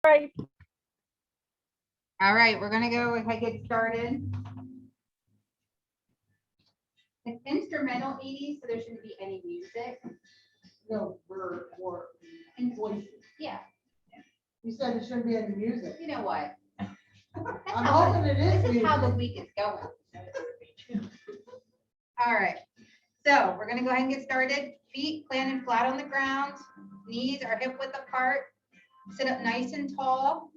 Right. All right, we're gonna go ahead and get started. It's instrumental 80s, so there shouldn't be any music. No, or voices. Yeah, You said there shouldn't be any music. you know what? I'm hoping it is This is how the music. week is going. All right, so we're gonna go ahead and get started. Feet planted flat on the ground, knees are hip width apart. Sit up nice and tall.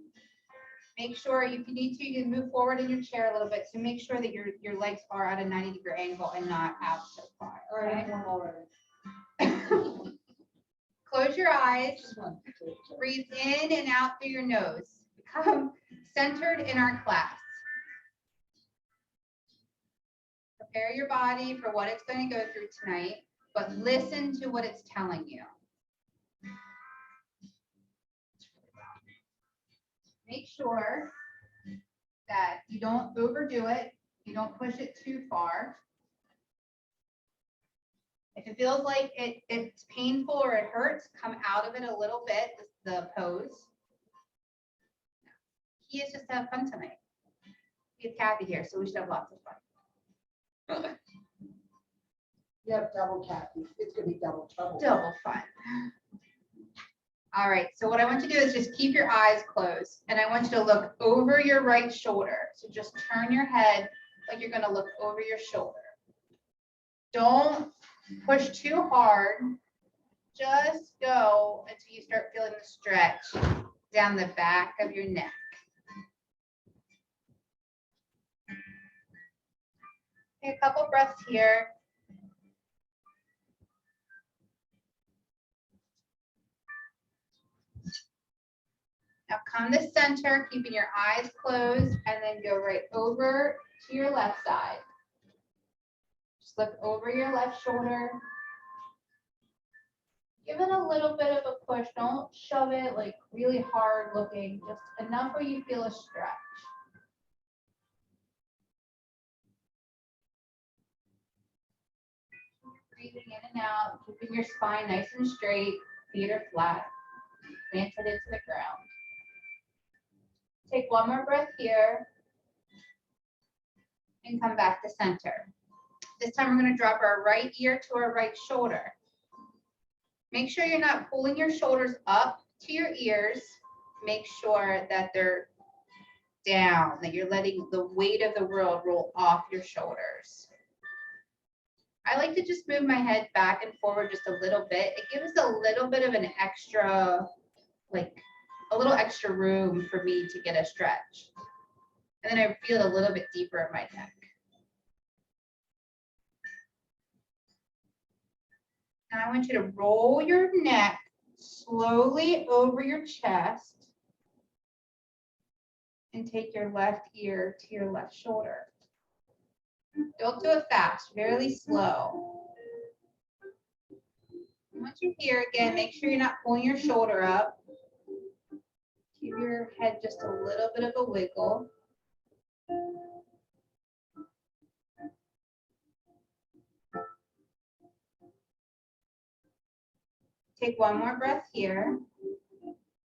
Make sure if you need to, you can move forward in your chair a little bit. So make sure that your legs are at a 90-degree angle and not out so far. All right, Okay? I'm already. Close your eyes. Just one, two, three. Breathe in and out through your nose. Become centered in our class. Prepare your body for what it's going to go through tonight, but listen to what it's telling you. Make sure that you don't overdo it. You don't push it too far. If it feels like it's painful or it hurts, come out of it a little bit, the pose. Key is just to have fun tonight. We have Kathy here, so we should have lots of fun. Yep, double Kathy. It's gonna be double trouble. Double fun. All right, so what I want you to do is just keep your eyes closed, and I want you to look over your right shoulder. So just turn your head like you're gonna look over your shoulder. Don't push too hard. Just go until you start feeling the stretch down the back of your neck. Take a couple breaths here. Now come to center, keeping your eyes closed, and then go right over to your left side. Just look over your left shoulder. Give it a little bit of a push. Don't shove it like really hard looking, just enough where you feel a stretch. Breathing in and out, keeping your spine nice and straight, feet are flat, planted into the ground. Take one more breath here and come back to center. This time we're going to drop our right ear to our right shoulder. Make sure you're not pulling your shoulders up to your ears. Make sure that they're down, that you're letting the weight of the world roll off your shoulders. I like to just move my head back and forward just a little bit. It gives a little bit of an extra, like a little extra room for me to get a stretch. And then I feel a little bit deeper in my neck. Now I want you to roll your neck slowly over your chest and take your left ear to your left shoulder. Don't do it fast, very slow. Once you're here again, make sure you're not pulling your shoulder up. Give your head just a little bit of a wiggle. Take one more breath here,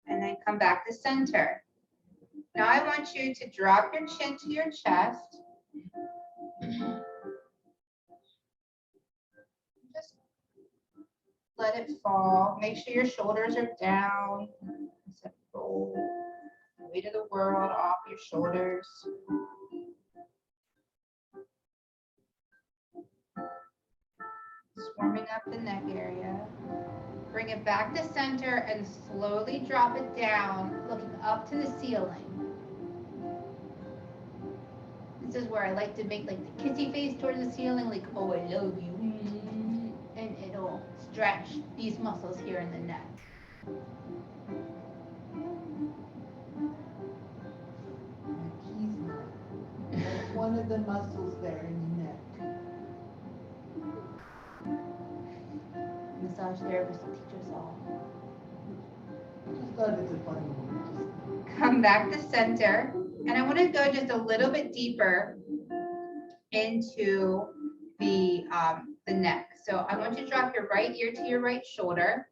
and then come back to center. Now I want you to drop your chin to your chest. Just let it fall. Make sure your shoulders are down. Roll the weight of the world off your shoulders. Just warming up the neck area. Bring it back to center and slowly drop it down, looking up to the ceiling. This is where I like to make like the kissy face towards the ceiling, like, oh, I love you. And it'll stretch these muscles here in the neck. That's one of the muscles there in the neck. Massage therapist will teach us all. Just thought it's a funny one. Come back to center. And I want to go just a little bit deeper into the neck. So I want you to drop your right ear to your right shoulder.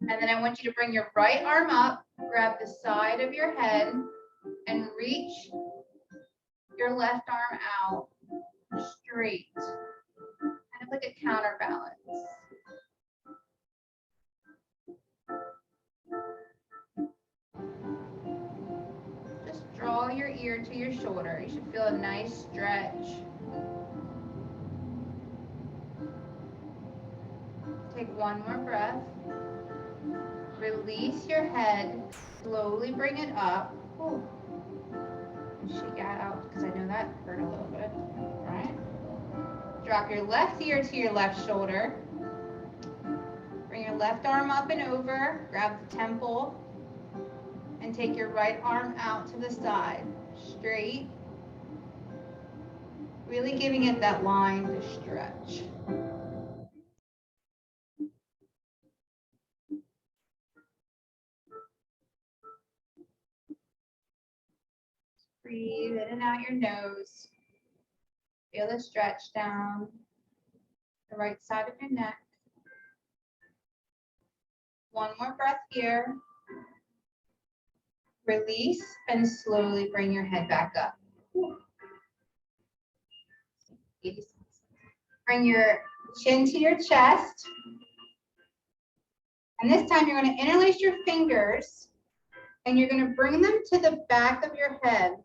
And then I want you to bring your right arm up, grab the side of your head, and reach your left arm out straight, kind of like a counterbalance. Just draw your ear to your shoulder. You should feel a nice stretch. Take one more breath. Release your head. Slowly bring it up. Ooh. Shake that out because I know that hurt a little bit. All right. Drop your left ear to your left shoulder. Bring your left arm up and over. Grab the temple. And take your right arm out to the side. Straight. Really giving it that line to stretch. Breathe in and out your nose. Feel the stretch down the right side of your neck. One more breath here. Release and slowly bring your head back up. Bring your chin to your chest. And this time you're going to interlace your fingers and you're going to bring them to the back of your head.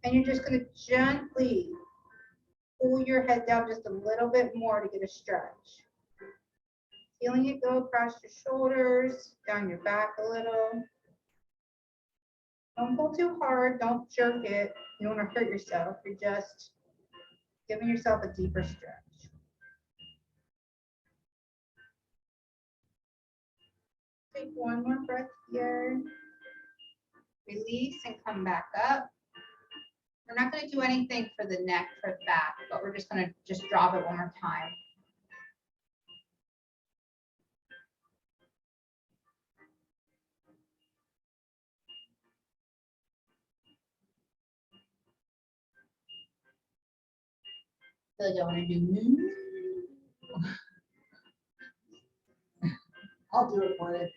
And you're just going to gently pull your head down just a little bit more to get a stretch. Feeling it go across your shoulders, down your back a little. Don't pull too hard, don't jerk it. You don't want to hurt yourself. You're just giving yourself a deeper stretch. Take one more breath here. Release and come back up. We're not going to do anything for the neck, for the back, but we're just going to just drop it one more time. So you want to do. I'll do it for you.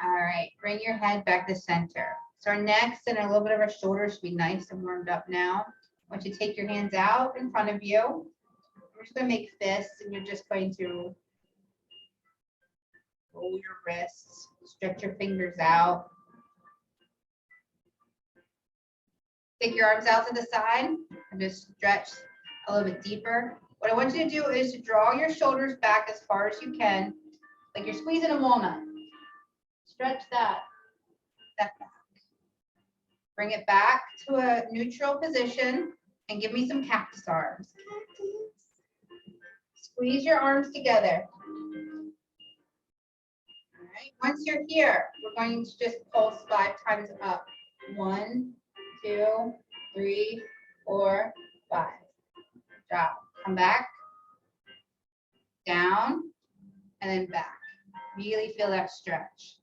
All right, bring your head back to center. So our necks and a little bit of our shoulders should be nice and warmed up now. I want you to take your hands out in front of you. We're just going to make fists, and you're just going to roll your wrists, stretch your fingers out. Take your arms out to the side and just stretch a little bit deeper. What I want you to do is to draw your shoulders back as far as you can, like you're squeezing a walnut. Stretch that back. Bring it back to a neutral position and give me some cactus arms. Squeeze your arms together. All right, once you're here, we're going to just pulse 5 times up. 1, 2, 3, 4, 5. Drop. Come back. Down. And then back. Really feel that stretch.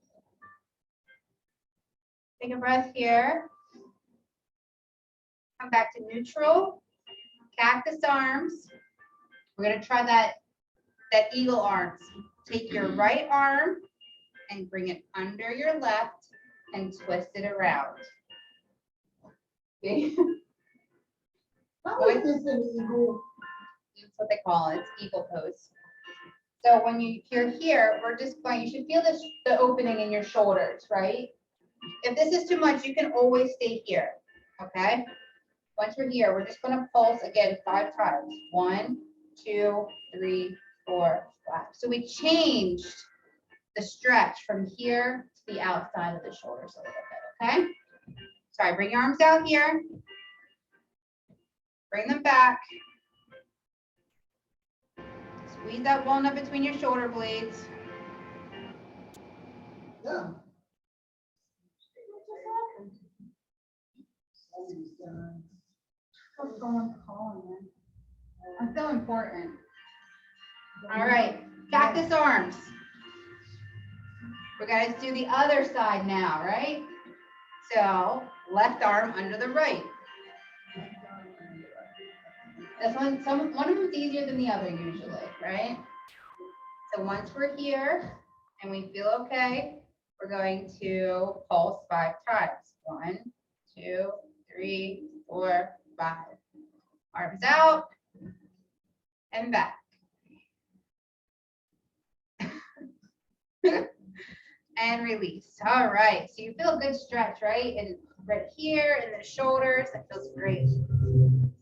Take a breath here. Come back to neutral. Cactus arms. We're going to try that eagle arms. Take your right arm and bring it under your left and twist it around. Okay. How is this an eagle? That's what they call it. It's eagle pose. So when you're here, we're just going, you should feel the opening in your shoulders, right? If this is too much, you can always stay here, okay? Once we're here, we're just going to pulse again 5 times. 1, 2, 3, 4, 5. So we changed the stretch from here to the outside of the shoulders a little bit, okay? Sorry, bring your arms out here. Bring them back. Squeeze that walnut between your shoulder blades. Yeah. What's going on? I'm so important. All right, cactus arms. We're going to do the other side now, right? So left arm under the right. This one, one of them's easier than the other usually, right? So once we're here, and we feel okay, we're going to pulse 5 times. 1, 2, 3, 4, 5. Arms out and back. And release. All right, so you feel a good stretch, right? And right here in the shoulders, that feels great.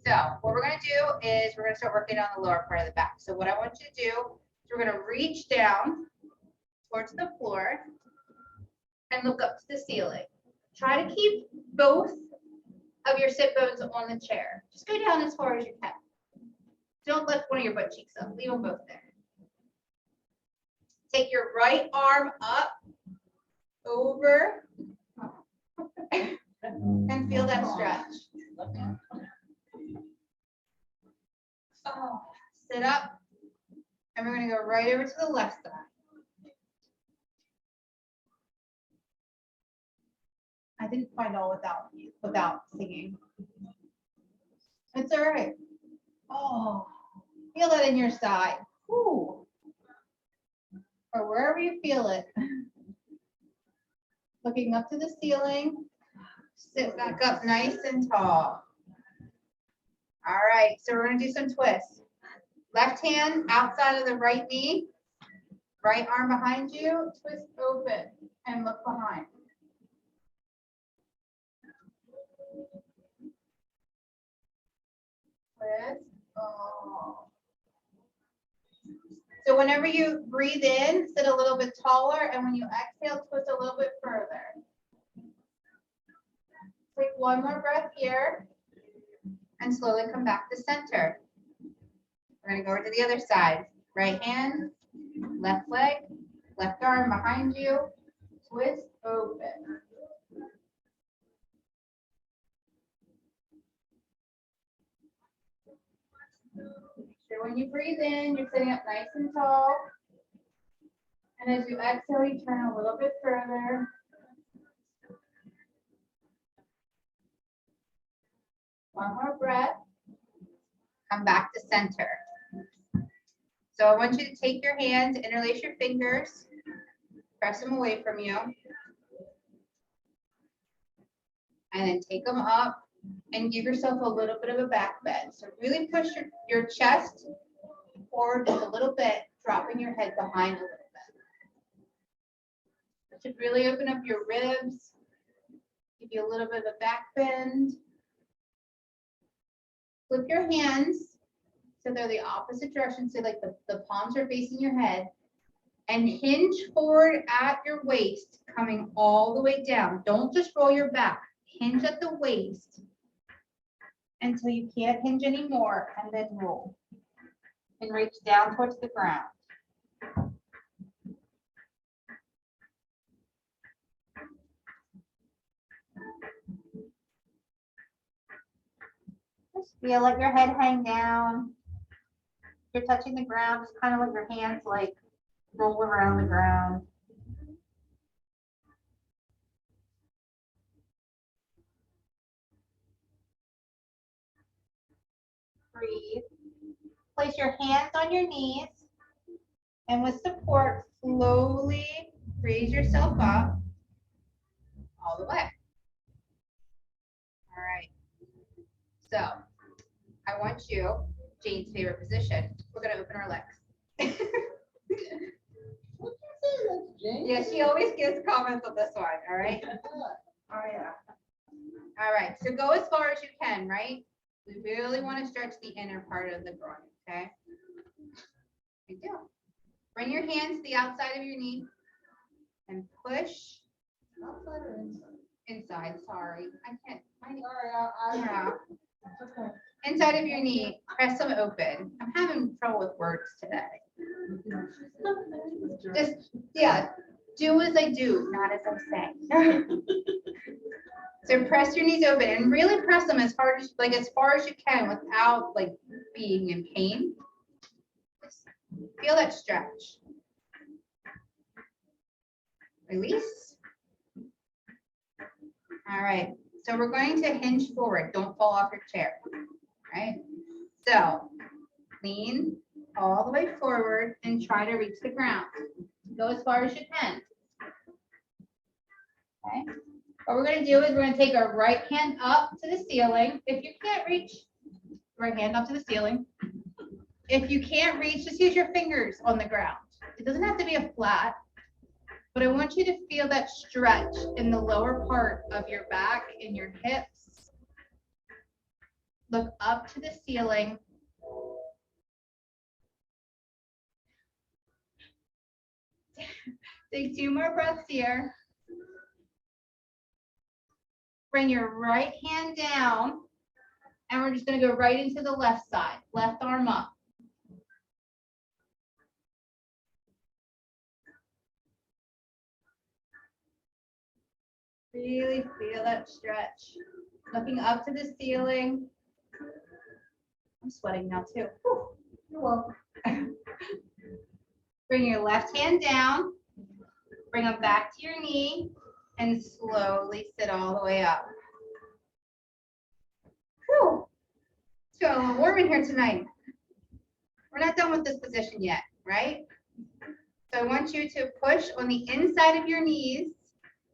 So what we're gonna do is we're gonna start working on the lower part of the back. So what I want you to do is we're gonna reach down towards the floor and look up to the ceiling. Try to keep both of your sit bones on the chair. Just go down as far as you can. Don't lift one of your butt cheeks up. Leave them both there. Take your right arm up, over, and feel that stretch. Oh, sit up, and we're going to go right over to the left side. I didn't find all without singing. It's all right. Oh, feel it in your side. Ooh. Or wherever you feel it. Looking up to the ceiling. Sit back up nice and tall. All right, so we're going to do some twists. Left hand outside of the right knee. Right arm behind you. Twist open and look behind. Twist. Oh. So whenever you breathe in, sit a little bit taller, and when you exhale, twist a little bit further. Take one more breath here, and slowly come back to center. We're gonna go over to the other side. Right hand, left leg, left arm behind you, twist open. So when you breathe in, you're sitting up nice and tall. And as you exhale, you turn a little bit further. One more breath. Come back to center. So I want you to take your hands, interlace your fingers, press them away from you. And then take them up and give yourself a little bit of a back bend. So really push your chest forward just a little bit, dropping your head behind a little bit. It should really open up your ribs, give you a little bit of a back bend. Flip your hands so they're the opposite direction, so like the palms are facing your head, and hinge forward at your waist, coming all the way down. Don't just roll your back. Hinge at the waist until you can't hinge anymore, and then roll. And reach down towards the ground. Just feel like your head hang down. You're touching the ground, just kind of let your hands like roll around the ground. Breathe. Place your hands on your knees, and with support, slowly raise yourself up all the way. All right. So I want you, Jane's favorite position. We're going to open our legs. Yeah, she always gives comments on this one. All right. Oh, yeah. All right. So go as far as you can, right? We really want to stretch the inner part of the groin, okay? Good deal. Bring your hands to the outside of your knee and push. Outside or inside? Inside, sorry. I can't. Yeah. Okay. Inside of your knee, press them open. I'm having trouble with words today. Just, yeah, do as I do, not as I say. So press your knees open and really press them as hard as, like, as far as you can without like being in pain. Feel that stretch. Release. All right. So we're going to hinge forward. Don't fall off your chair. Right? So lean all the way forward and try to reach the ground. Go as far as you can. Okay. What we're gonna do is we're gonna take our right hand up to the ceiling. If you can't reach, right hand up to the ceiling. If you can't reach, just use your fingers on the ground. It doesn't have to be a flat, but I want you to feel that stretch in the lower part of your back and your hips. Look up to the ceiling. Take 2 more breaths here. Bring your right hand down, and we're just going to go right into the left side, left arm up. Really feel that stretch. Looking up to the ceiling. I'm sweating now too. You're welcome. Bring your left hand down. Bring them back to your knee and slowly sit all the way up. Whew. It's feeling a little warm in here tonight. We're not done with this position yet, right? So I want you to push on the inside of your knees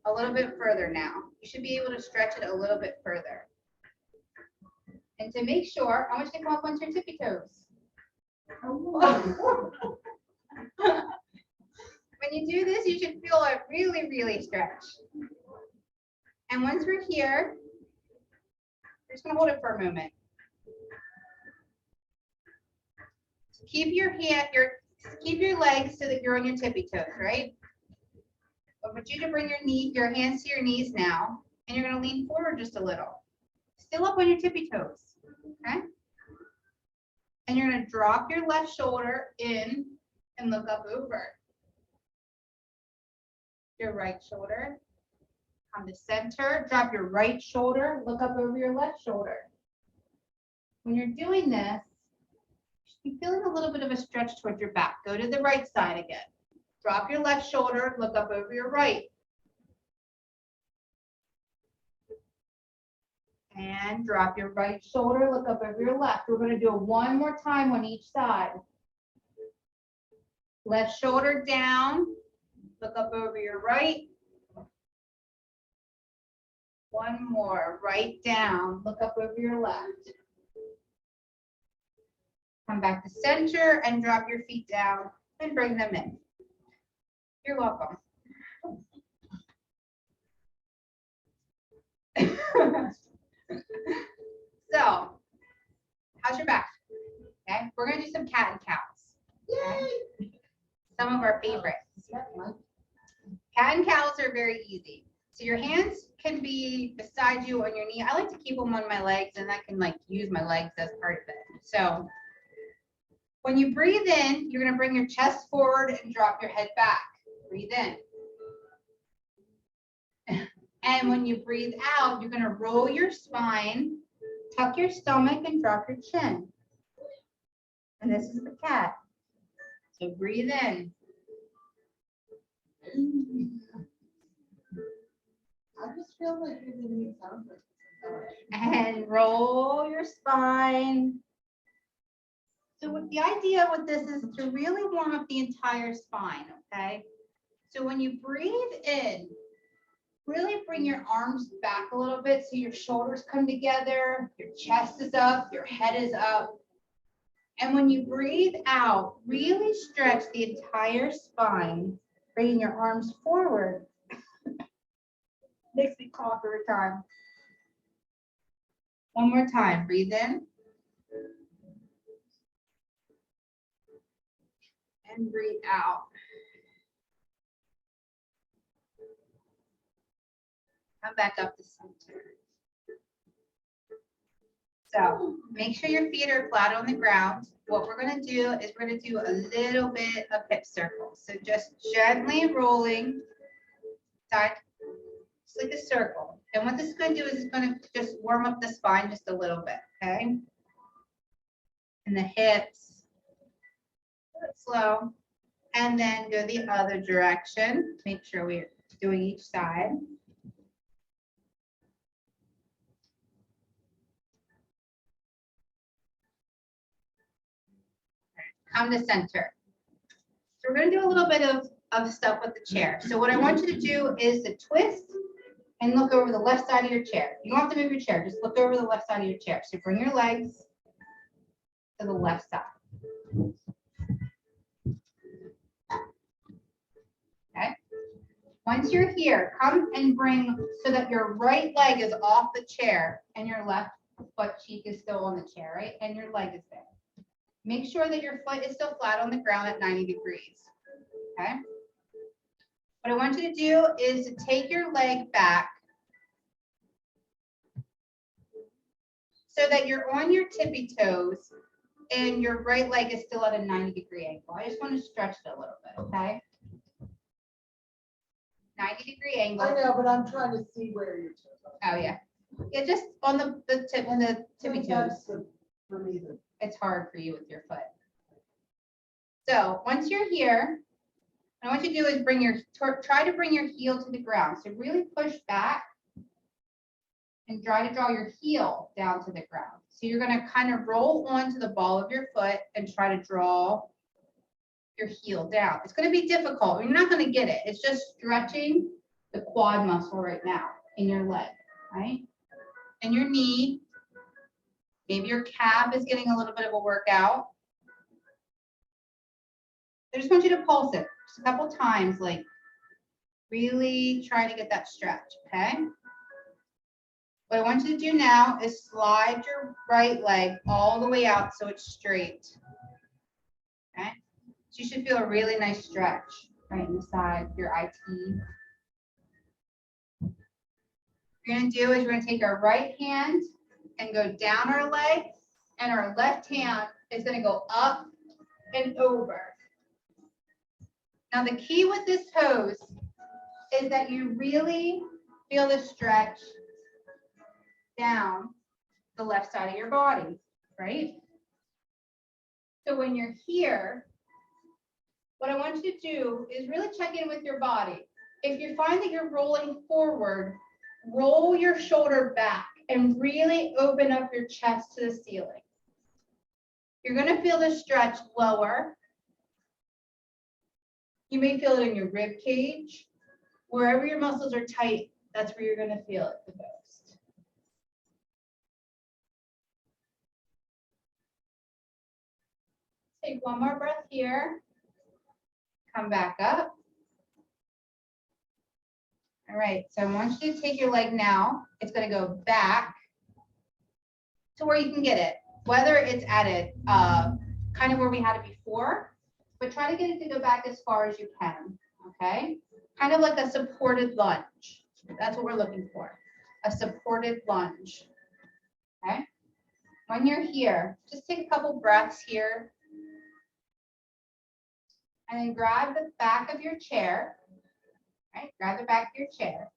a little bit further now. You should be able to stretch it a little bit further. And to make sure, I want you to come up onto your tippy toes. When you do this, you should feel it really, really stretch. And once we're here, we're just gonna hold it for a moment. Keep your legs so that you're on your tippy toes, right? I want you to bring your hands to your knees now, and you're gonna lean forward just a little. Still up on your tippy toes, okay? And you're gonna drop your left shoulder in and look up over. Your right shoulder, come to center, drop your right shoulder, look up over your left shoulder. When you're doing this, you should be feeling a little bit of a stretch towards your back. Go to the right side again. Drop your left shoulder, look up over your right. And drop your right shoulder, look up over your left. We're going to do it one more time on each side. Left shoulder down, look up over your right. One more, right down, look up over your left. Come back to center and drop your feet down and bring them in. You're welcome. So, how's your back? Okay, we're gonna do some cat and cows. Okay? Some of our favorites. Cat and cows are very easy. So your hands can be beside you on your knee. I like to keep them on my legs, and I can like use my legs as part of it. So when you breathe in, you're gonna bring your chest forward and drop your head back. Breathe in. And when you breathe out, you're gonna roll your spine, tuck your stomach, and drop your chin. And this is the cat. So breathe in. I just feel like you're giving me sound. And roll your spine. So what the idea with this is to really warm up the entire spine, okay? So when you breathe in, really bring your arms back a little bit so your shoulders come together, your chest is up, your head is up. And when you breathe out, really stretch the entire spine, bringing your arms forward. Makes me cough every time. One more time, breathe in. And breathe out. Come back up to center. So make sure your feet are flat on the ground. What we're going to do is we're going to do a little bit of hip circles. So just gently rolling, side, just like a circle. And what this is going to do is it's going to just warm up the spine just a little bit, okay? And the hips, slow. And then go the other direction. Make sure we're doing each side. Come to center. So we're going to do a little bit of of stuff with the chair. So what I want you to do is to twist and look over the left side of your chair. You don't have to move your chair, just look over the left side of your chair. So bring your legs to the left side. Okay. Once you're here, come and bring so that your right leg is off the chair and your left butt cheek is still on the chair, right? And your leg is there. Make sure that your foot is still flat on the ground at 90 degrees. Okay. What I want you to do is to take your leg back so that you're on your tippy toes and your right leg is still at a 90-degree angle. I just want to stretch it a little bit, okay? 90-degree angle. I know, but I'm trying to see where you're. Oh, yeah. Yeah, just on the tip and the tippy That's toes. for me, the It's hard for you with your foot. So once you're here, what I want you to do is try to bring your heel to the ground. So really push back and try to draw your heel down to the ground. So you're going to kind of roll onto the ball of your foot and try to draw your heel down. It's going to be difficult. You're not going to get it. It's just stretching the quad muscle right now in your leg, right? And your knee. Maybe your calf is getting a little bit of a workout. I just want you to pulse it just a couple times, like really try to get that stretch, okay? What I want you to do now is slide your right leg all the way out so it's straight, okay? So you should feel a really nice stretch right inside your IT. What you're gonna do is you're gonna take our right hand and go down our leg, and our left hand is gonna go up and over. Now the key with this pose is that you really feel the stretch down the left side of your body, right? So when you're here, what I want you to do is really check in with your body. If you find that you're rolling forward, roll your shoulder back and really open up your chest to the ceiling. You're going to feel the stretch lower. You may feel it in your rib cage. Wherever your muscles are tight, that's where you're going to feel it the most. Take one more breath here. Come back up. All right, so I want you to take your leg now. It's going to go back to where you can get it, whether it's at it kind of where we had it before, but try to get it to go back as far as you can, okay? Kind of like a supported lunge. That's what we're looking for, a supported lunge, okay? When you're here, just take a couple breaths here, and then grab the back of your chair, right? Grab the back of your chair,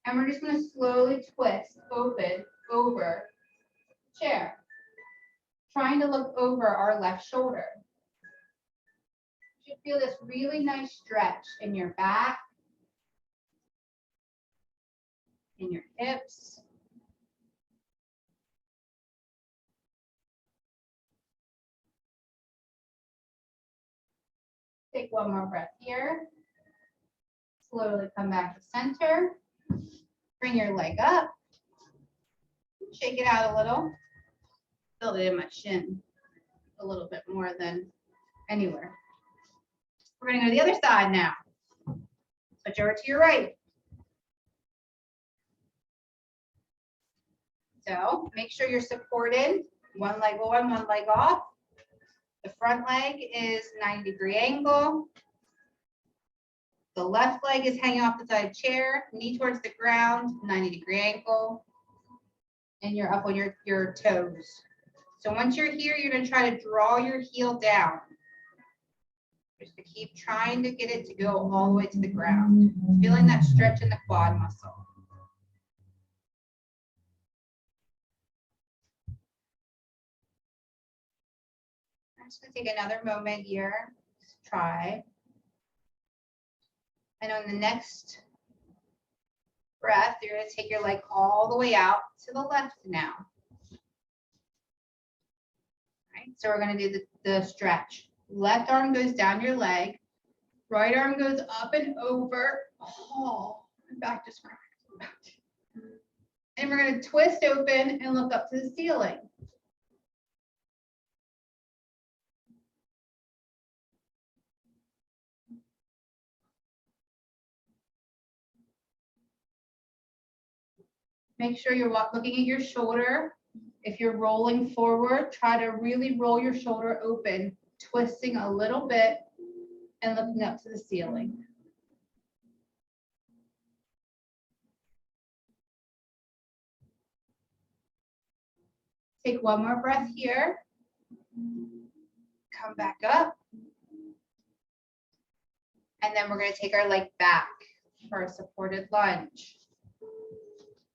and we're just going to slowly twist open over the chair, trying to look over our left shoulder. You should feel this really nice stretch in your back, in your hips. Take one more breath here. Slowly come back to center. Bring your leg up. Shake it out a little. Feel it in my shin a little bit more than anywhere. We're going to go to the other side now. Switch over to your right. So make sure you're supported. One leg on, one leg off. The front leg is 90-degree angle. The left leg is hanging off the side chair, knee towards the ground, 90-degree angle. And you're up on your toes. So once you're here, you're going to try to draw your heel down. Just to keep trying to get it to go all the way to the ground. Feeling that stretch in the quad muscle. I'm just going to take another moment here. Just try. And on the next breath, you're going to take your leg all the way out to the left now. Right, so we're going to do the stretch. Left arm goes down your leg. Right arm goes up and over. Oh, my back just cracked. And we're going to twist open and look up to the ceiling. Make sure you're looking at your shoulder. If you're rolling forward, try to really roll your shoulder open, twisting a little bit and looking up to the ceiling. Take one more breath here. Come back up. And then we're going to take our leg back for a supported lunge.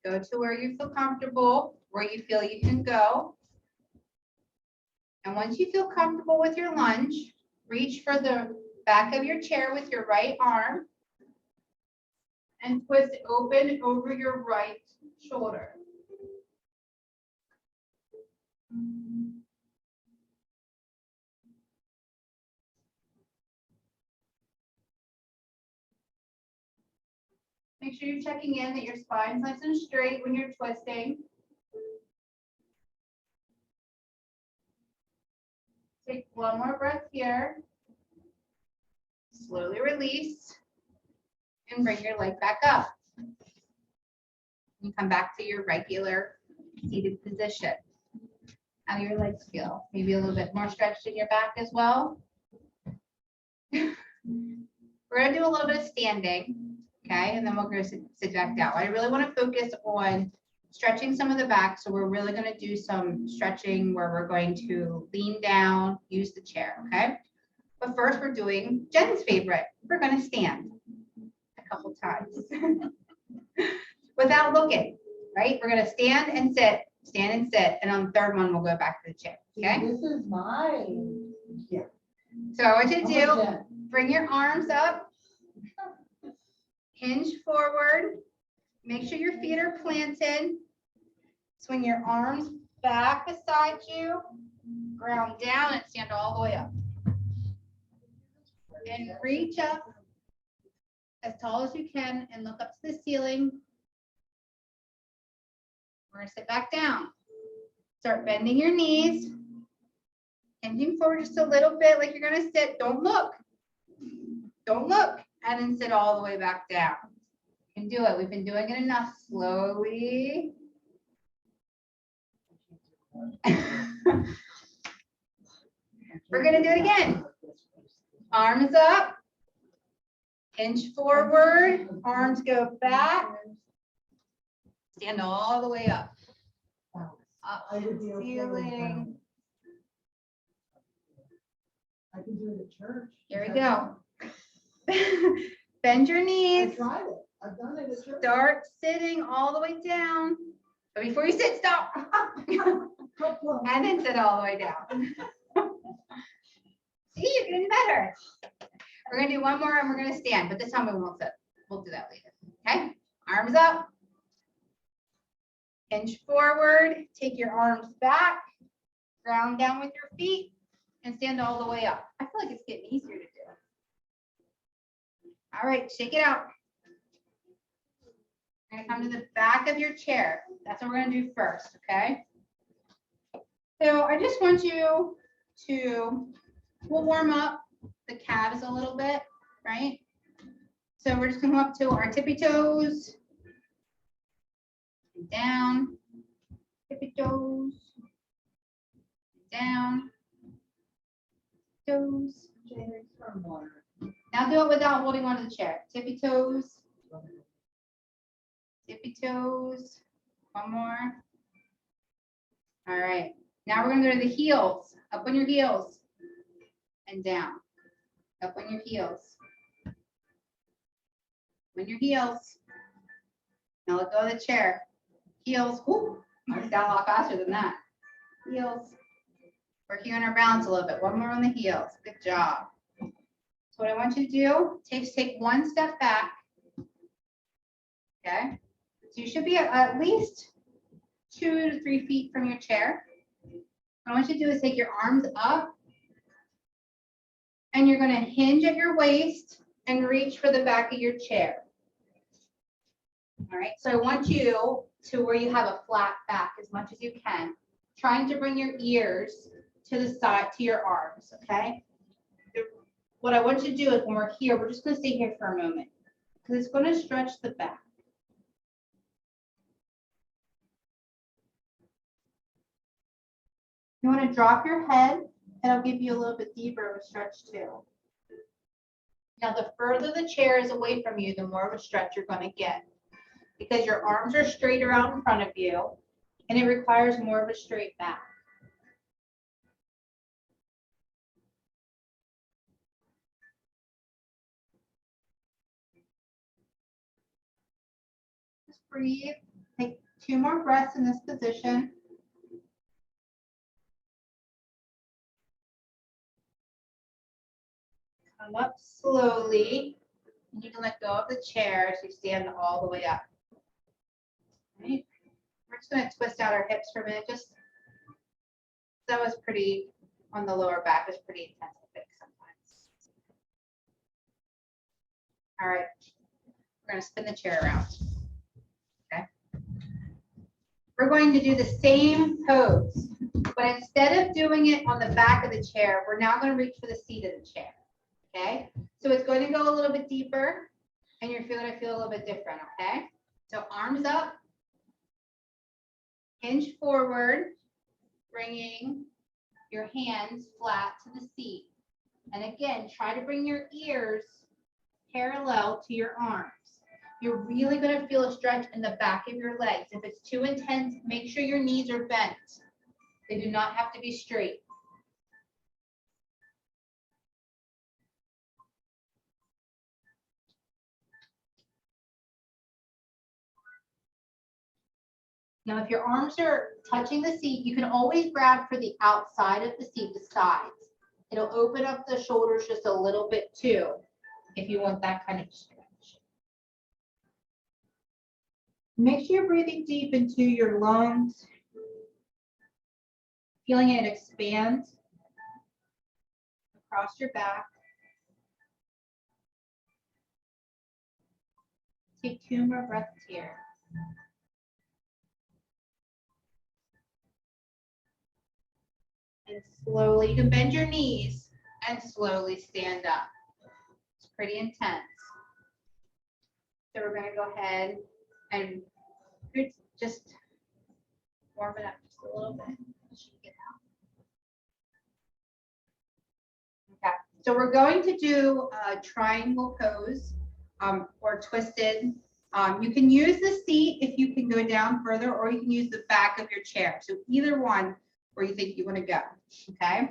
Go to where you feel comfortable, where you feel you can go. And once you feel comfortable with your lunge, reach for the back of your chair with your right arm and twist open over your right shoulder. Make sure you're checking in that your spine's nice and straight when you're twisting. Take one more breath here. Slowly release and bring your leg back up. You come back to your regular seated position. How do your legs feel? Maybe a little bit more stretched in your back as well. We're going to do a little bit of standing, okay? And then we'll go sit back down. I really want to focus on stretching some of the back. So we're really going to do some stretching where we're going to lean down, use the chair, okay? But first we're doing Jen's favorite. We're going to stand a couple times without looking, right? We're going to stand and sit, and on the third one, we'll go back to the chair, okay? This is mine. Yeah. So I want you to do, bring your arms up, hinge forward, make sure your feet are planted, swing your arms back beside you, ground down and stand all the way up. And reach up as tall as you can and look up to the ceiling. We're gonna sit back down. Start bending your knees, hinging forward just a little bit like you're gonna sit. Don't look. Don't look. And then sit all the way back down. You can do it. We've been doing it enough. Slowly. We're gonna do it again. Arms up. Hinge forward. Arms go back. Stand all the way up. Up to the ceiling. I can do it at church. Here we go. Bend your I knees. tried it. I've done it at church. Start sitting all the way down. But before you sit, stop. And then sit all the way down. See, you're getting better. We're gonna do one more and we're gonna stand, but this time we won't sit. We'll do that later. Okay? Arms up. Hinge forward. Take your arms back. Ground down with your feet and stand all the way up. I feel like it's getting easier to do. All right, shake it out. We're gonna come to the back of your chair. That's what we're gonna do first, okay? So I just want you to, we'll warm up the calves a little bit, right? So we're just gonna come up to our tippy toes. And down, tippy toes, down, toes. Now do it without holding onto the chair. Tippy toes, tippy toes. One more. All right. Now we're gonna go to the heels. Up on your heels and down. Up on your heels. On your heels. Now let go of the chair. Heels. Whoop. I was down a lot faster than that. Heels. Working on our balance a little bit. One more on the heels. Good job. So what I want you to do, take one step back. Okay. So you should be at least 2 to 3 feet from your chair. What I want you to do is take your arms up and you're going to hinge at your waist and reach for the back of your chair. All right, so I want you to where you have a flat back as much as you can, trying to bring your ears to the side, to your arms, okay? What I want you to do is when we're here, we're just gonna stay here for a moment because it's gonna stretch the back. You wanna drop your head, and I'll give you a little bit deeper of a stretch too. Now, the further the chair is away from you, the more of a stretch you're gonna get because your arms are straighter out in front of you and it requires more of a straight back. Just breathe, take 2 more breaths in this position. Come up slowly. You can let go of the chair as you stand all the way up. Right. We're just going to twist out our hips for a minute. Just that was pretty on the lower back, is pretty intense to fix sometimes. All right, we're going to spin the chair around. Okay. We're going to do the same pose, but instead of doing it on the back of the chair, we're now going to reach for the seat of the chair. Okay, so it's going to go a little bit deeper, and you're going to feel a little bit different. Okay, so arms up. Hinge forward, bringing your hands flat to the seat. And again, try to bring your ears parallel to your arms. You're really going to feel a stretch in the back of your legs. If it's too intense, make sure your knees are bent. They do not have to be straight. Now, if your arms are touching the seat, you can always grab for the outside of the seat, the sides. It'll open up the shoulders just a little bit too, if you want that kind of stretch. Make sure you're breathing deep into your lungs, feeling it expand across your back. Take 2 more breaths here. And slowly, you can bend your knees and slowly stand up. It's pretty intense. So we're going to go ahead and just warm it up just a little bit. Okay, so we're going to do a triangle pose or twisted. You can use the seat if you can go down further, or you can use the back of your chair. So either one where you think you want to go, okay?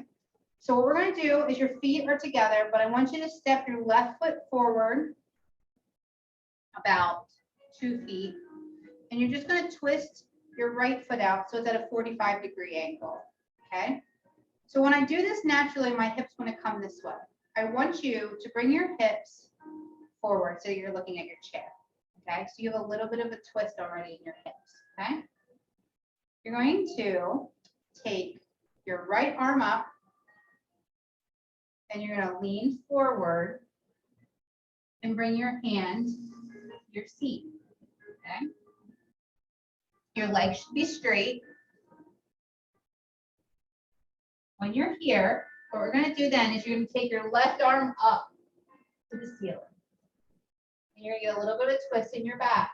So what we're going to do is your feet are together, but I want you to step your left foot forward about 2 feet, and you're just going to twist your right foot out so it's at a 45-degree angle, okay? So when I do this naturally, my hips want to come this way. I want you to bring your hips forward so you're looking at your chair, okay? So you have a little bit of a twist already in your hips, okay? You're going to take your right arm up and you're going to lean forward and bring your hand to your seat, okay? Your legs should be straight. When you're here, what we're going to do then is you're going to take your left arm up to the ceiling. And you're going to get a little bit of twist in your back.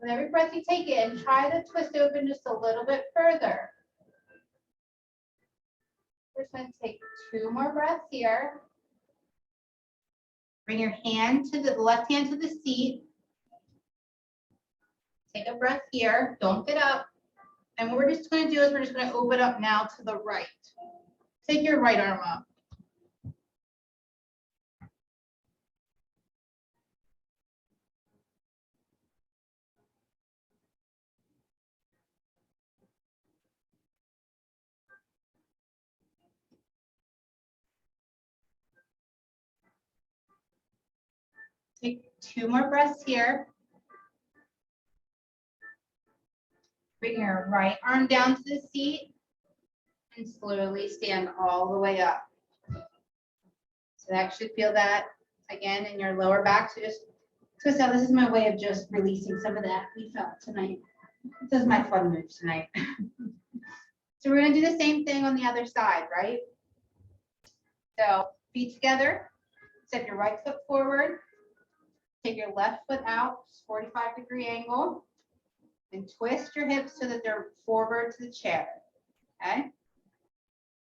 With every breath you take in, try to twist open just a little bit further. We're just going to take 2 more breaths here. Bring your hand to the left hand to the seat. Take a breath here. Don't get up. And what we're just going to do is we're just going to open up now to the right. Take your right arm up. Take 2 more breaths here. Bring your right arm down to the seat and slowly stand all the way up. So that should feel that again in your lower back. So just twist out. This is my way of just releasing some of that we felt tonight. This is my fun move tonight. So we're gonna do the same thing on the other side, right? So feet together, step your right foot forward, take your left foot out, 45-degree angle, and twist your hips so that they're forward to the chair, okay?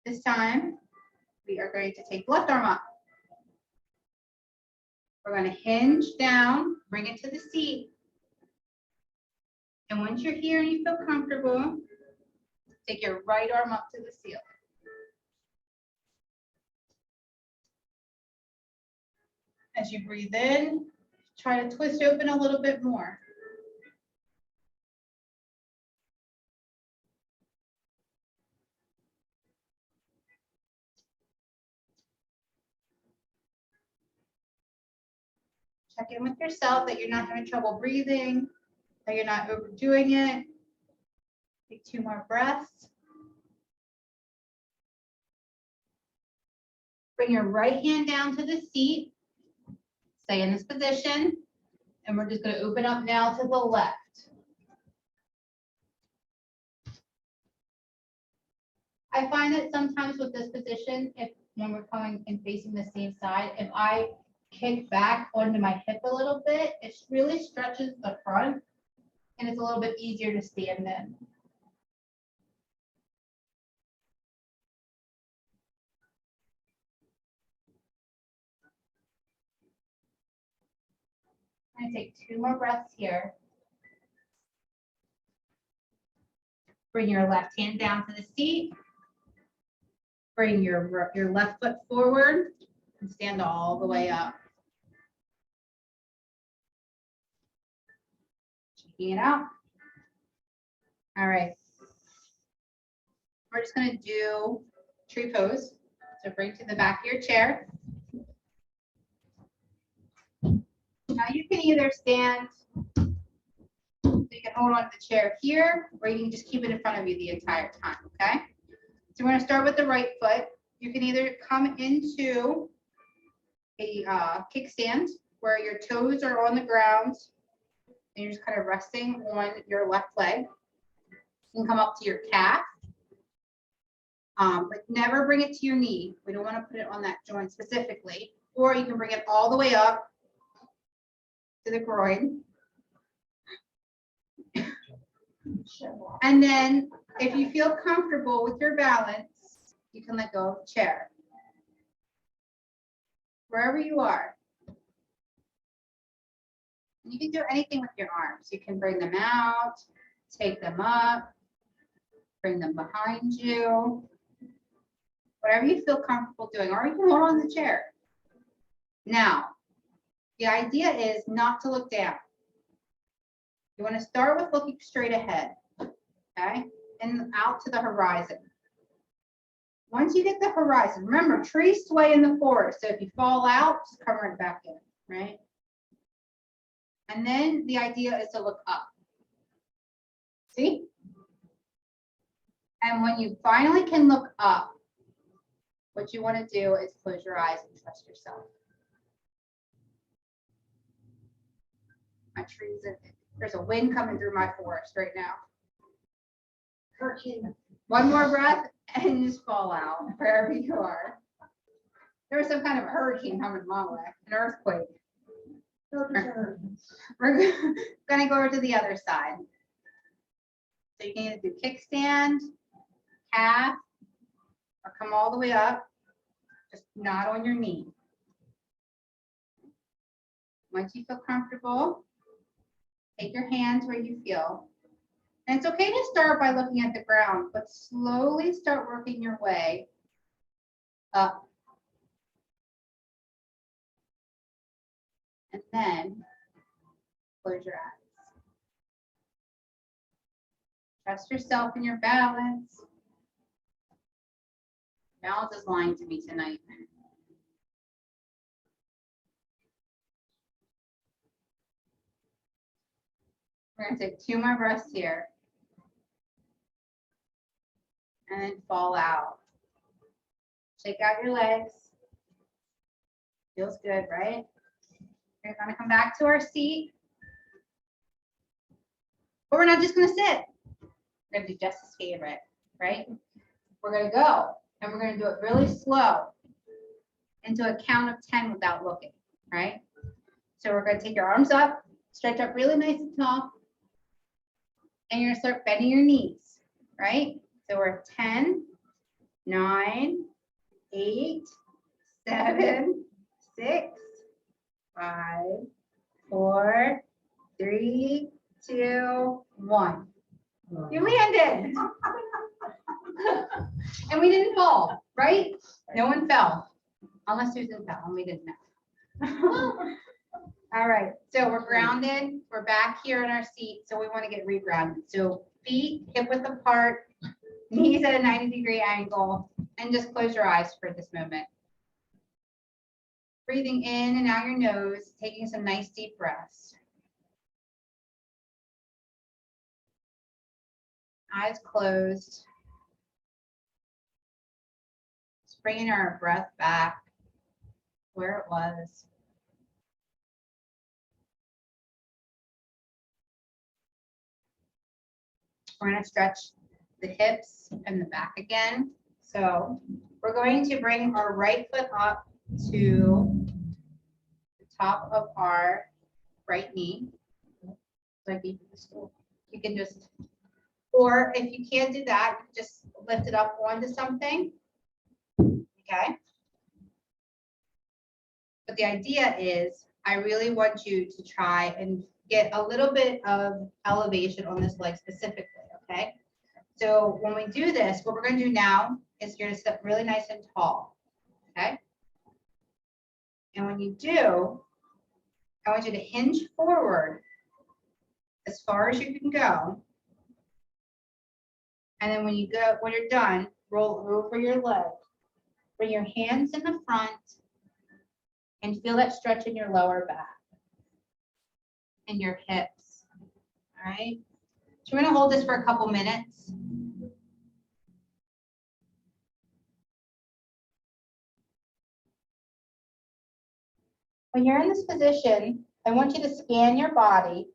This time, we are going to take left arm up. We're going to hinge down, bring it to the seat. And once you're here and you feel comfortable, take your right arm up to the ceiling. As you breathe in, try to twist open a little bit more. Check in with yourself that you're not having trouble breathing, that you're not overdoing it. Take 2 more breaths. Bring your right hand down to the seat. Stay in this position. And we're just going to open up now to the left. I find that sometimes with this position, when we're coming and facing the same side, if I kick back onto my hip a little bit, it really stretches the front and it's a little bit easier to stand in. I'm going to take 2 more breaths here. Bring your left hand down to the seat. Bring your left foot forward and stand all the way up. Checking it out. All right. We're just going to do tree pose. So bring to the back of your chair. Now you can either stand, so you can hold on to the chair here, or you can just keep it in front of you the entire time, okay? So we're going to start with the right foot. You can either come into a kickstand where your toes are on the ground and you're just kind of resting on your left leg. You can come up to your calf, but never bring it to your knee. We don't want to put it on that joint specifically. Or you can bring it all the way up to the groin. And then if you feel comfortable with your balance, you can let go of the chair. Wherever you are. You can do anything with your arms. You can bring them out, take them up, bring them behind you. Whatever you feel comfortable doing, or you can hold on the chair. Now, the idea is not to look down. You want to start with looking straight ahead, okay? And out to the horizon. Once you get the horizon, remember, trees sway in the forest. So if you fall out, just cover it back in, right? And then the idea is to look up. See? And when you finally can look up, what you want to do is close your eyes and trust yourself. My trees, there's a wind coming through my forest right now. Hurricane. 1 more breath and just fall out wherever you are. There's some kind of hurricane coming my way, an earthquake. We're going to go over to the other side. So you can either do kickstand, calf, or come all the way up, just not on your knee. Once you feel comfortable, take your hands where you feel. And it's okay to start by looking at the ground, but slowly start working your way up. And then close your eyes. Trust yourself in your balance. Balance is lying to me tonight. We're gonna take 2 more breaths here. And then fall out. Shake out your legs. Feels good, right? We're gonna come back to our seat. But we're not just gonna sit. We're gonna do Jess's favorite, right? We're gonna go and we're gonna do it really slow into a count of 10 without looking, right? So we're gonna take your arms up, stretch up really nice and tall, and you're gonna start bending your knees, right? So we're at 10, 9, 8, 7, 6, 5, 4, 3, 2, 1. You landed. And we didn't fall, right? No one fell. Unless Susan fell and we didn't know. All right, so we're grounded. We're back here in our seat, so we want to get regrounded. So feet hip width apart, knees at a 90-degree angle, and just close your eyes for this moment. Breathing in and out your nose, taking some nice deep breaths. Eyes closed. Just bringing our breath back where it was. We're going to stretch the hips and the back again. So we're going to bring our right foot up to the top of our right knee. Like you can just, or if you can't do that, just lift it up onto something. Okay. But the idea is, I really want you to try and get a little bit of elevation on this leg specifically, okay? So when we do this, what we're going to do now is you're going to step really nice and tall, okay? And when you do, I want you to hinge forward as far as you can go. And then when you're done, roll over your leg. Bring your hands in the front and feel that stretch in your lower back and your hips, all right? So we're gonna hold this for a couple minutes. When you're in this position, I want you to scan your body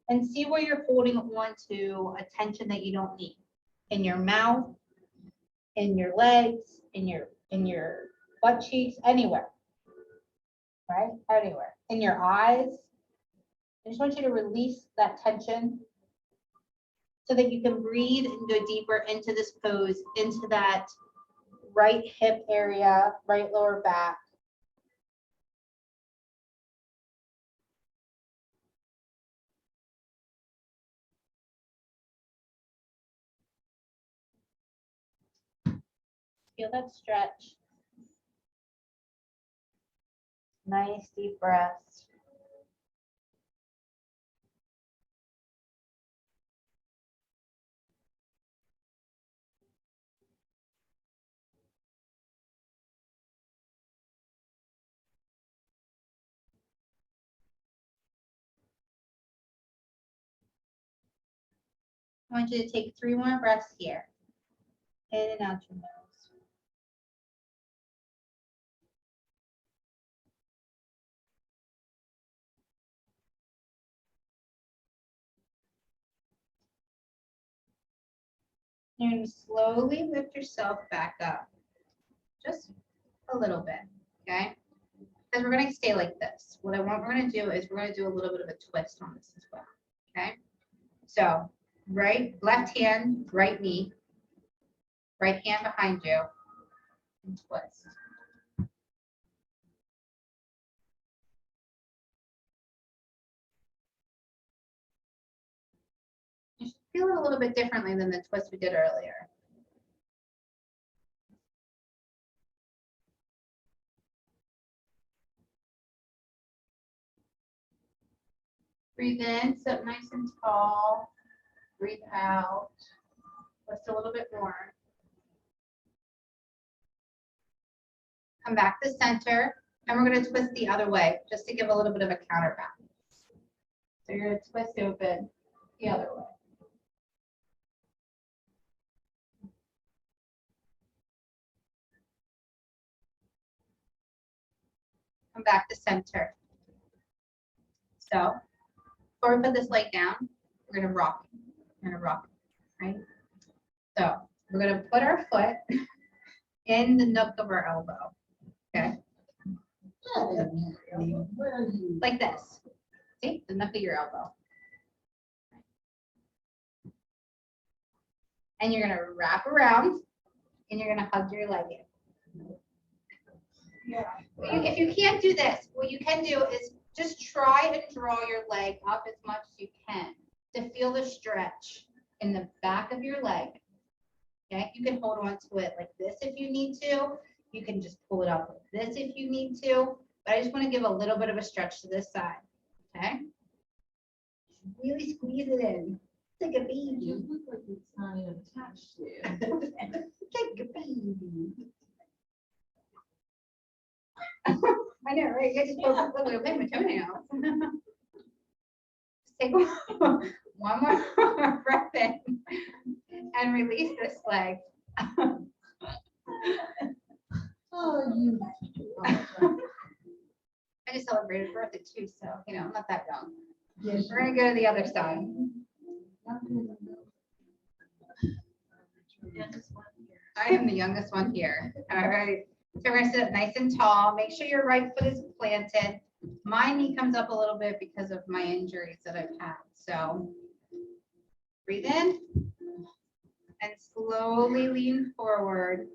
and see where you're holding on to a tension that you don't need. In your mouth, in your legs, in your butt cheeks, anywhere, right? Anywhere. In your eyes. I just want you to release that tension so that you can breathe and go deeper into this pose, into that right hip area, right lower back. Feel that stretch. Nice deep breaths. I want you to take 3 more breaths here. In and out your nose. You're going to slowly lift yourself back up. Just a little bit, okay? Because we're going to stay like this. What we're going to do is we're going to do a little bit of a twist on this as well, okay? So left hand, right knee, right hand behind you, and twist. You should feel it a little bit differently than the twist we did earlier. Breathe in, sit nice and tall. Breathe out. Twist a little bit more. Come back to center, and we're going to twist the other way just to give a little bit of a counterbalance. So you're gonna twist open the other way. Come back to center. So before we put this leg down, we're gonna rock it. We're gonna rock it, right? So we're gonna put our foot in the nook of our elbow, okay? Like this. See, the nook of your elbow. And you're gonna wrap around and you're gonna hug your leg in. If you can't do this, what you can do is just try and draw your leg up as much as you can to feel the stretch in the back of your leg. Okay, you can hold on to it like this if you need to. You can just pull it up like this if you need to. But I just want to give a little bit of a stretch to this side. Okay, really squeeze it in. It's like a baby. You look like it's not even attached to you. Like a baby. I know, right? I just focus on my toenails. Just take one more breath in and release this leg. Oh, you. I just celebrated birthday too, so you know, I'm not that young. Yes. We're gonna go to the other side. I am the youngest one here. All right. So we're gonna sit up nice and tall. Make sure your right foot is planted. My knee comes up a little bit because of my injuries that I've had. So breathe in and slowly lean forward,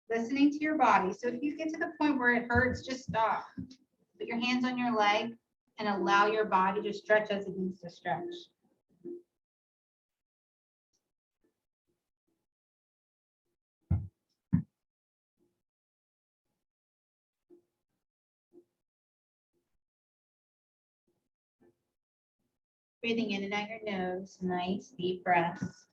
listening to your body. So if you get to the point where it hurts, just stop. Put your hands on your leg and allow your body to stretch as it needs to stretch. Breathing in and out your nose, nice deep breaths.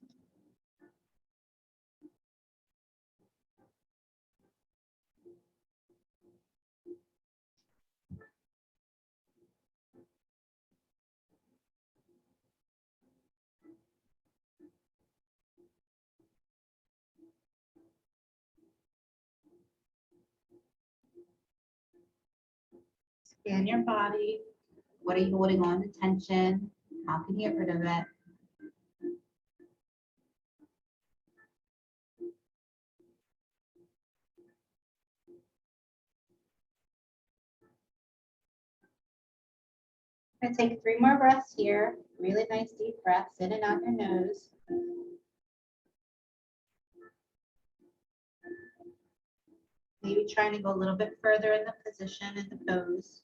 Scan your body. What are you holding on to tension? How can you get rid of it? I'm gonna take 3 more breaths here. Really nice deep breaths in and out your nose. Maybe trying to go a little bit further in the position in the pose.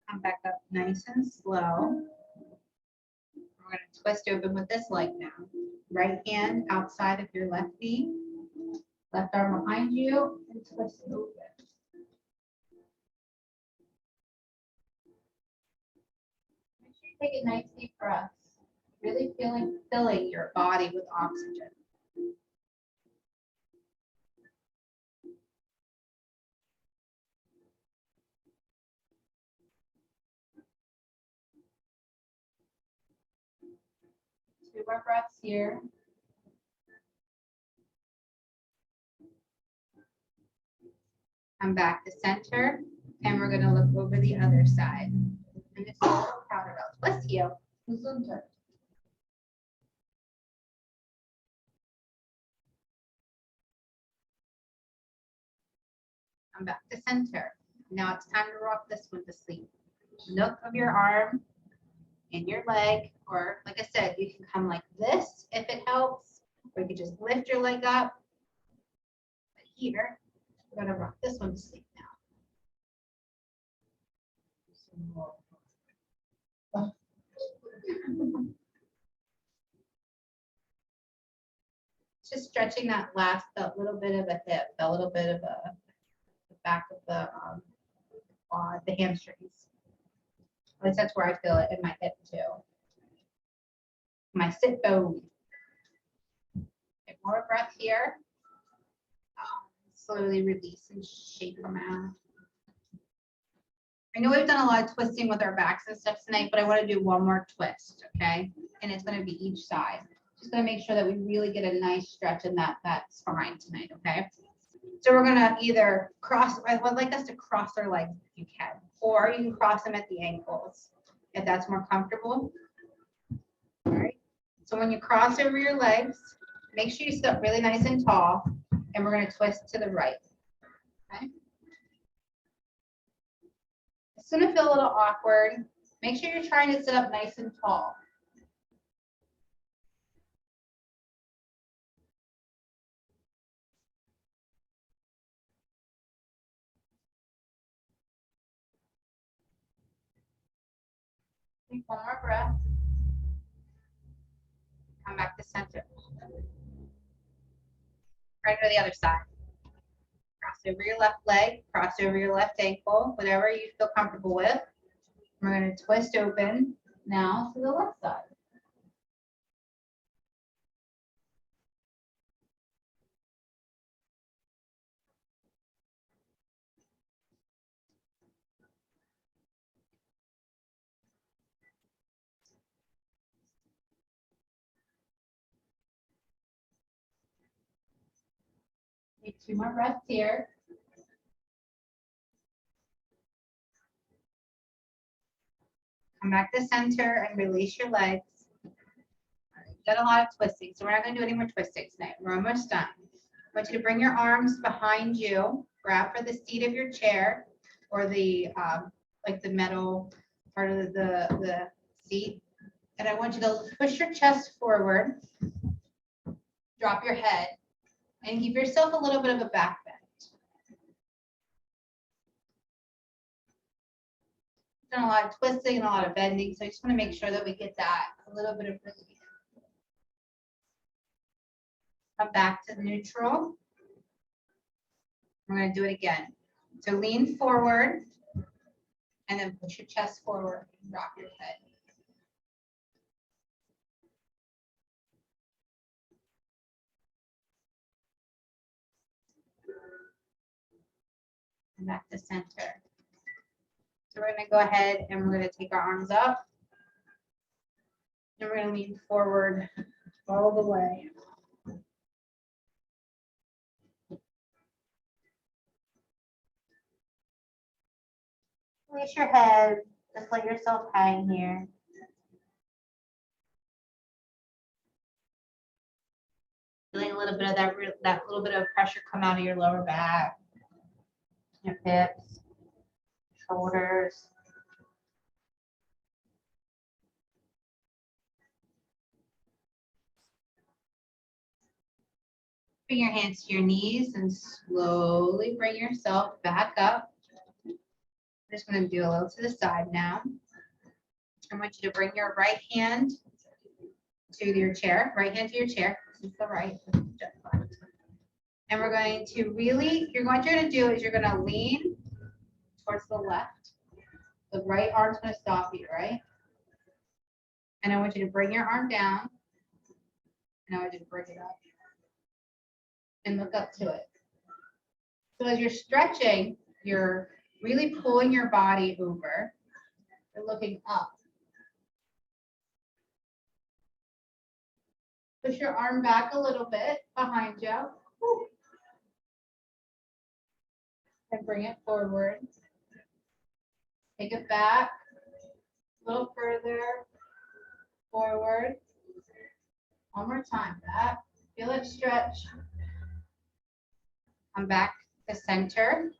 Come back up nice and slow. We're going to twist open with this leg now. Right hand outside of your left knee. Left arm behind you and twist it open. Make sure you take a nice deep breath. Really filling your body with oxygen. Two more breaths here. Come back to center, and we're going to look over the other side. And this is a little powder belt. Bless you. Come back to center. Now it's time to rock this one to sleep. Nook of your arm and your leg, or like I said, you can come like this if it helps, or you can just lift your leg up. But here, we're going to rock this one to sleep now. Just stretching that little bit of a hip, a little bit of the back of the quad, the hamstrings. At least that's where I feel it in my hip too. My sit bone. Take more breath here. slowly release and shake them out. I know we've done a lot of twisting with our backs and stuff tonight, but I want to do one more twist, okay? And it's going to be each side. Just going to make sure that we really get a nice stretch in that spine tonight, okay? So we're going to either cross, I would like us to cross our legs if you can, or you can cross them at the ankles if that's more comfortable. All right. So when you cross over your legs, make sure you sit up really nice and tall, and we're going to twist to the right. Okay. It's going to feel a little awkward. Make sure you're trying to sit up nice and tall. Take one more breath. Come back to center. Right to the other side. Cross over your left leg, cross over your left ankle, whatever you feel comfortable with. We're going to twist open now to the left side. Take 2 more breaths here. Come back to center and release your legs. All right, done a lot of twisting, so we're not going to do any more twisting tonight. We're almost done. I want you to bring your arms behind you, grab for the seat of your chair or the like the metal part of the seat. And I want you to push your chest forward, drop your head, and give yourself a little bit of a back bend. Done a lot of twisting and a lot of bending, so I just want to make sure that we get that a little bit of relief. Come back to neutral. We're going to do it again. So lean forward and then push your chest forward and drop your head. And back to center. So we're going to go ahead and we're going to take our arms up. And we're going to lean forward all the way. Release your head. Just let yourself hang here. Feeling a little bit of that little bit of pressure come out of your lower back, your hips, shoulders. Bring your hands to your knees and slowly bring yourself back up. I'm just going to do a little to the side now. I want you to bring your right hand to your chair, right hand to your chair. This is the right. And we're going to really, what you're going to do is you're going to lean towards the left. The right arm's going to stop you, right? And I want you to bring your arm down. And I want you to bring it up. And look up to it. So as you're stretching, you're really pulling your body over. You're looking up. Push your arm back a little bit behind you. Woo. And bring it forward. Take it back a little further. Forward. One more time. Back. Feel it stretch. Come back to center.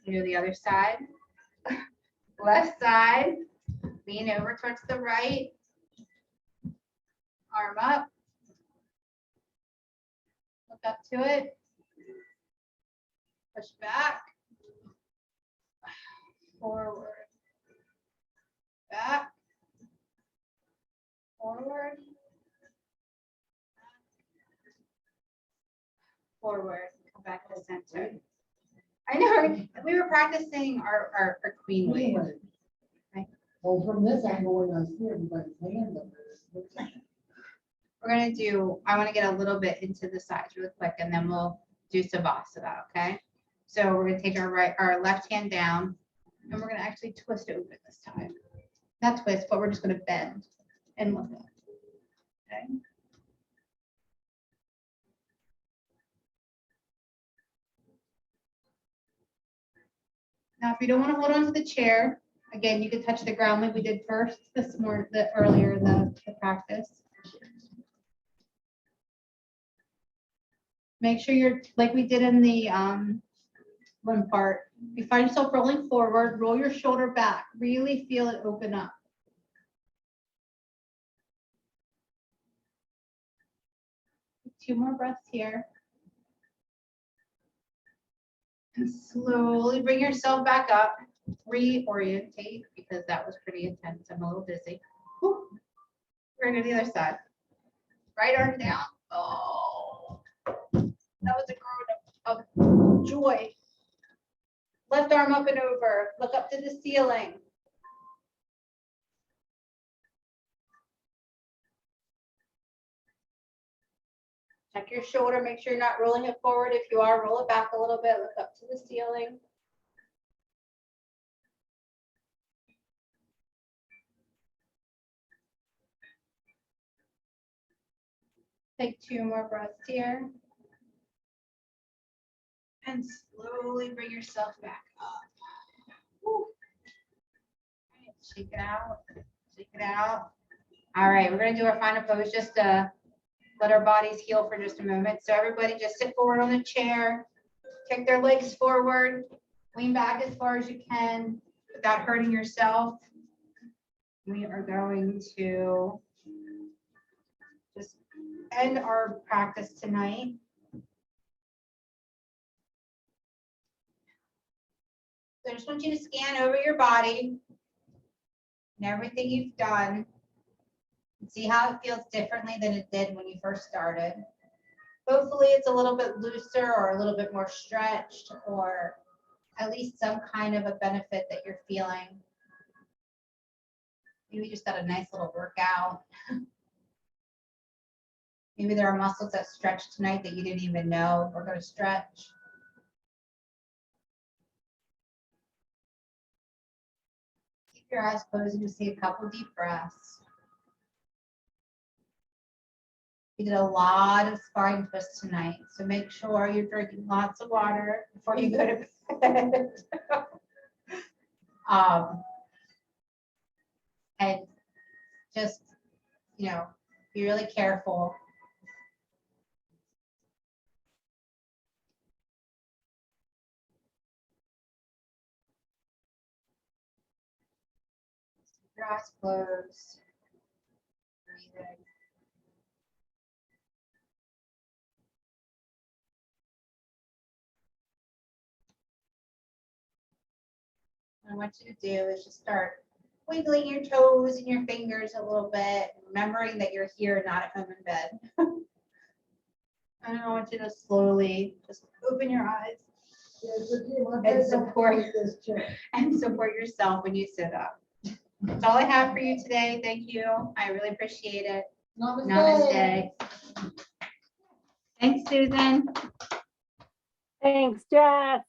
Do the other side. Left side. Lean over towards the right. Arm up. Look up to it. Push back. Forward. Back. Forward. Forward. Come back to center. I know we were practicing our queen wave. Right? Well, from this angle, when I see everybody's hands up there. We're gonna do, I want to get a little bit into the sides real quick and then we'll do Savasana, okay? So we're gonna take our left hand down and we're gonna actually twist open this time. Not twist, but we're just gonna bend and look up, okay? Now, if you don't want to hold on to the chair, again, you can touch the ground like we did first this morning, earlier in the practice. Make sure you're, like we did in the one part, you find yourself rolling forward, roll your shoulder back, really feel it open up. Two more breaths here. And slowly bring yourself back up, reorientate, because that was pretty intense. I'm a little dizzy. Whew. We're gonna do the other side. Right arm down. Oh, that was a groan of joy. Left arm up and over. Look up to the ceiling. Check your shoulder. Make sure you're not rolling it forward. If you are, roll it back a little bit. Look up to the ceiling. Take 2 more breaths here. And slowly bring yourself back up. Woo. Right, shake it out. Shake it out. All right, we're going to do our final pose just to let our bodies heal for just a moment. So everybody just sit forward on the chair, kick their legs forward, lean back as far as you can without hurting yourself. We are going to just end our practice tonight. So I just want you to scan over your body and everything you've done. See how it feels differently than it did when you first started. Hopefully it's a little bit looser or a little bit more stretched, or at least some kind of a benefit that you're feeling. Maybe you just got a nice little workout. Maybe there are muscles that stretch tonight that you didn't even know were going to stretch. Keep your eyes closed and just take a couple deep breaths. You did a lot of sparring twists tonight, so make sure you're drinking lots of water before you go to bed. And just, be really careful. Keep your eyes closed. Breathing. What I want you to do is just start wiggling your toes and your fingers a little bit, remembering that you're here, not at home in bed. And I want you to slowly just open your eyes and support yourself when you sit up. That's all I have for you today. Thank you. I really appreciate it. Namaste. Thanks, Susan. Thanks, Jess.